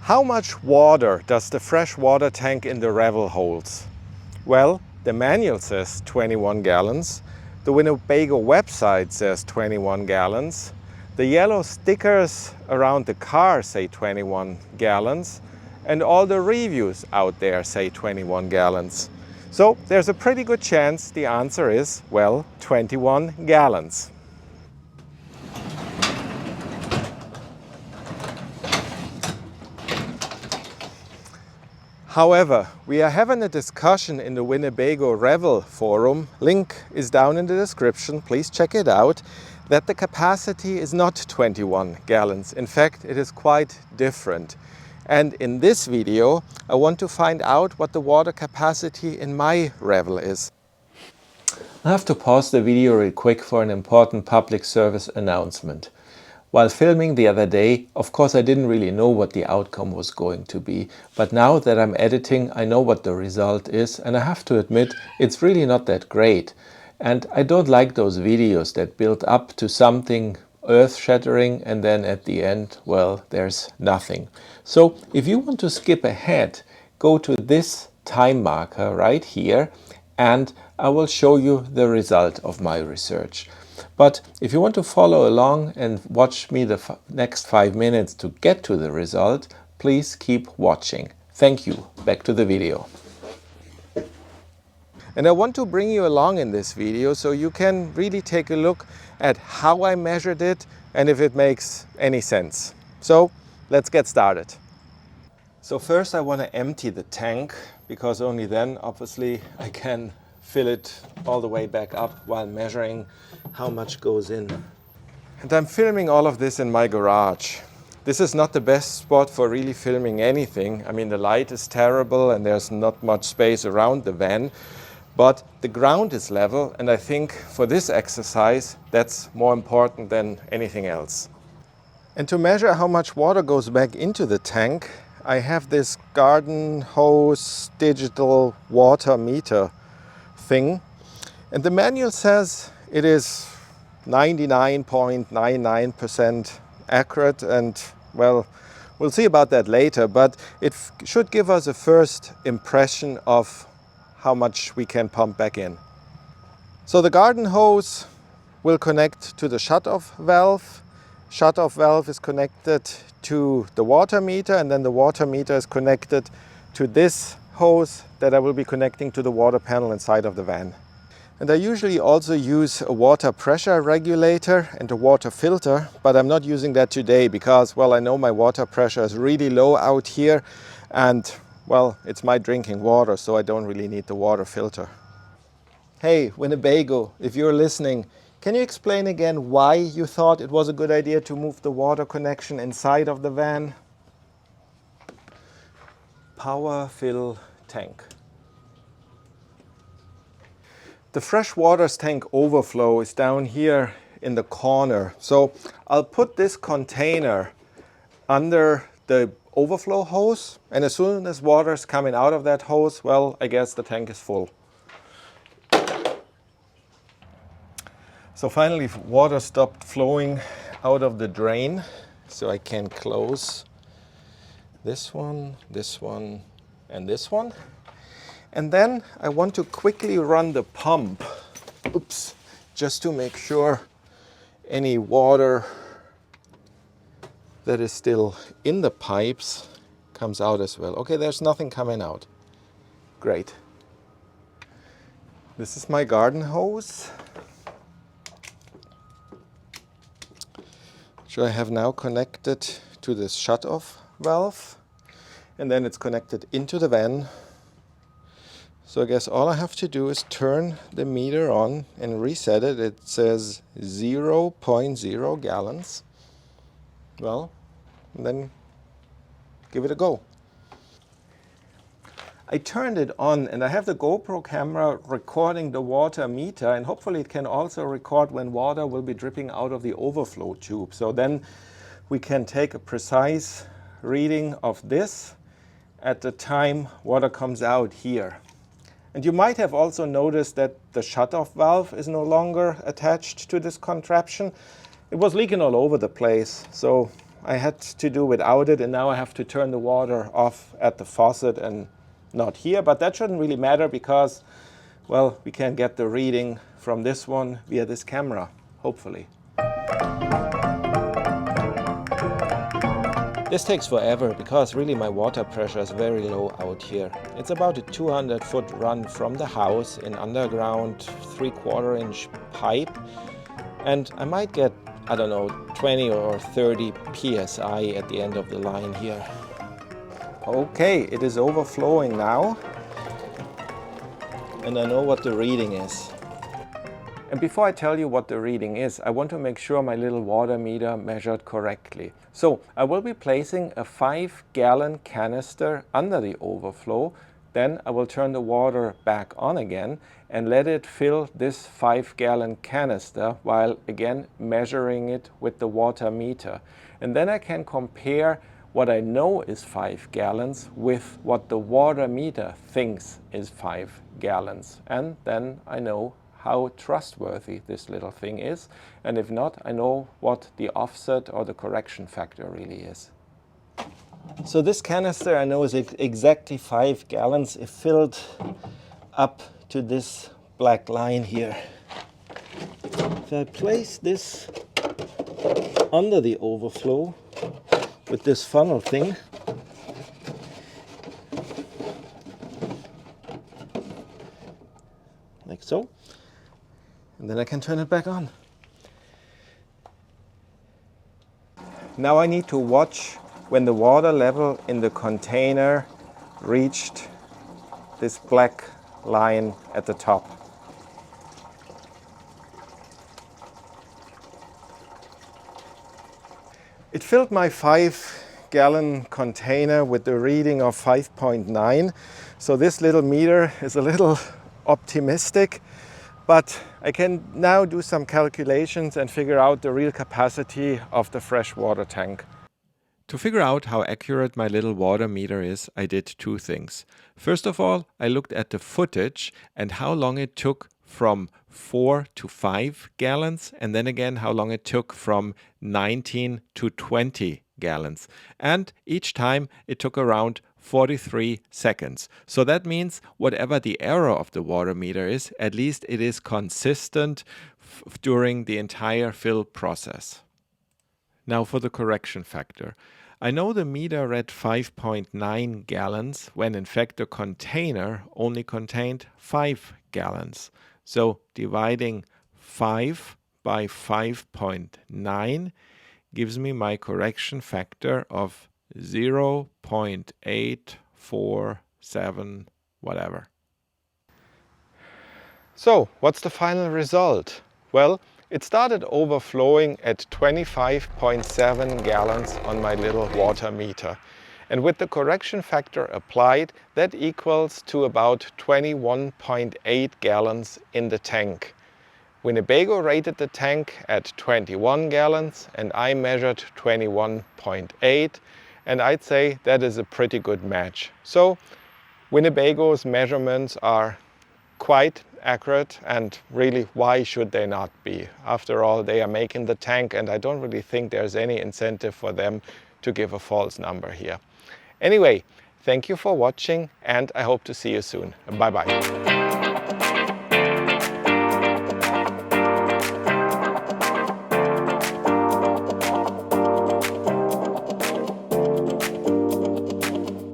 How much water does the fresh water tank in the Revel hold? Well, the manual says 21 gallons. The Winnebago website says 21 gallons. The yellow stickers around the car say 21 gallons. And all the reviews out there say 21 gallons. So there's a pretty good chance the answer is, well, 21 gallons. However, we are having a discussion in the Winnebago Revel Forum, link is down in the description, please check it out, that the capacity is not 21 gallons. In fact, it is quite different. And in this video, I want to find out what the water capacity in my Revel is. I have to pause the video real quick for an important public service announcement. While filming the other day, of course I didn't really know what the outcome was going to be, but now that I'm editing I know what the result is, and I have to admit it's really not that great. And I don't like those videos that build up to something earth-shattering and then at the end, well, there's nothing. So if you want to skip ahead, go to this time marker right here and I will show you the result of my research. But if you want to follow along and watch me the next 5 minutes to get to the result, please keep watching. Thank you. Back to the video. And I want to bring you along in this video so you can really take a look at how I measured it and if it makes any sense. So let's get started. So first I want to empty the tank because only then obviously I can fill it all the way back up while measuring how much goes in. And I'm filming all of this in my garage. This is not the best spot for really filming anything. I mean, the light is terrible and there's not much space around the van, but the ground is level, and I think for this exercise that's more important than anything else. And to measure how much water goes back into the tank, I have this garden hose digital water meter thing, and the manual says it is 99.99% accurate, and well, we'll see about that later, but it should give us a first impression of how much we can pump back in. So the garden hose will connect to the shut-off valve. Shut-off valve is connected to the water meter, and then the water meter is connected to this hose that I will be connecting to the water panel inside of the van. And I usually also use a water pressure regulator and a water filter, but I'm not using that today because, well, I know my water pressure is really low out here and, well, it's my drinking water, so I don't really need the water filter. Hey, Winnebago, if you're listening, can you explain again why you thought it was a good idea to move the water connection inside of the van? Power fill tank. The fresh water tank overflow is down here in the corner. So I'll put this container under the overflow hose, and as soon as water is coming out of that hose, well, I guess the tank is full. So finally water stopped flowing out of the drain, so I can close this one, and this one. And then I want to quickly run the pump, just to make sure any water that is still in the pipes comes out as well. Okay, there's nothing coming out. Great. This is my garden hose, which I have now connected to this shut-off valve, and then it's connected into the van. So I guess all I have to do is turn the meter on and reset it. It says 0.0 gallons. Well, and then give it a go. I turned it on and I have the GoPro camera recording the water meter, and hopefully it can also record when water will be dripping out of the overflow tube. So then we can take a precise reading of this at the time water comes out here. And you might have also noticed that the shut-off valve is no longer attached to this contraption. It was leaking all over the place, so I had to do without it, and now I have to turn the water off at the faucet and not here, but that shouldn't really matter because, well, we can get the reading from this one via this camera, hopefully. This takes forever because really my water pressure is very low out here. It's about a 200-foot run from the house in underground 3/4 inch pipe, and I might get, I don't know, 20 or 30 psi at the end of the line here. Okay, it is overflowing now, and I know what the reading is. And before I tell you what the reading is, I want to make sure my little water meter measured correctly. So I will be placing a 5-gallon canister under the overflow. Then I will turn the water back on again and let it fill this 5-gallon canister while again measuring it with the water meter. And then I can compare what I know is 5 gallons with what the water meter thinks is 5 gallons. And then I know how trustworthy this little thing is, and if not, I know what the offset or the correction factor really is. So this canister I know is exactly 5 gallons. It filled up to this black line here. If I place this under the overflow with this funnel thing, like so, and then I can turn it back on. Now I need to watch when the water level in the container reached this black line at the top. It filled my 5-gallon container with the reading of 5.9. So this little meter is a little optimistic, but I can now do some calculations and figure out the real capacity of the fresh water tank. To figure out how accurate my little water meter is, I did two things. First of all, I looked at the footage and how long it took from 4 to 5 gallons, and then again how long it took from 19 to 20 gallons. And each time it took around 43 seconds. So that means whatever the error of the water meter is, at least it is consistent during the entire fill process. Now for the correction factor. I know the meter read 5.9 gallons when in fact the container only contained 5 gallons. So dividing 5 by 5.9 gives me my correction factor of 0.847 whatever. So what's the final result? Well, it started overflowing at 25.7 gallons on my little water meter. And with the correction factor applied, that equals to about 21.8 gallons in the tank. Winnebago rated the tank at 21 gallons and I measured 21.8, and I'd say that is a pretty good match. So Winnebago's measurements are quite accurate, and really, why should they not be? After all, they are making the tank, and I don't really think there's any incentive for them to give a false number here. Anyway, thank you for watching, and I hope to see you soon. Bye-bye.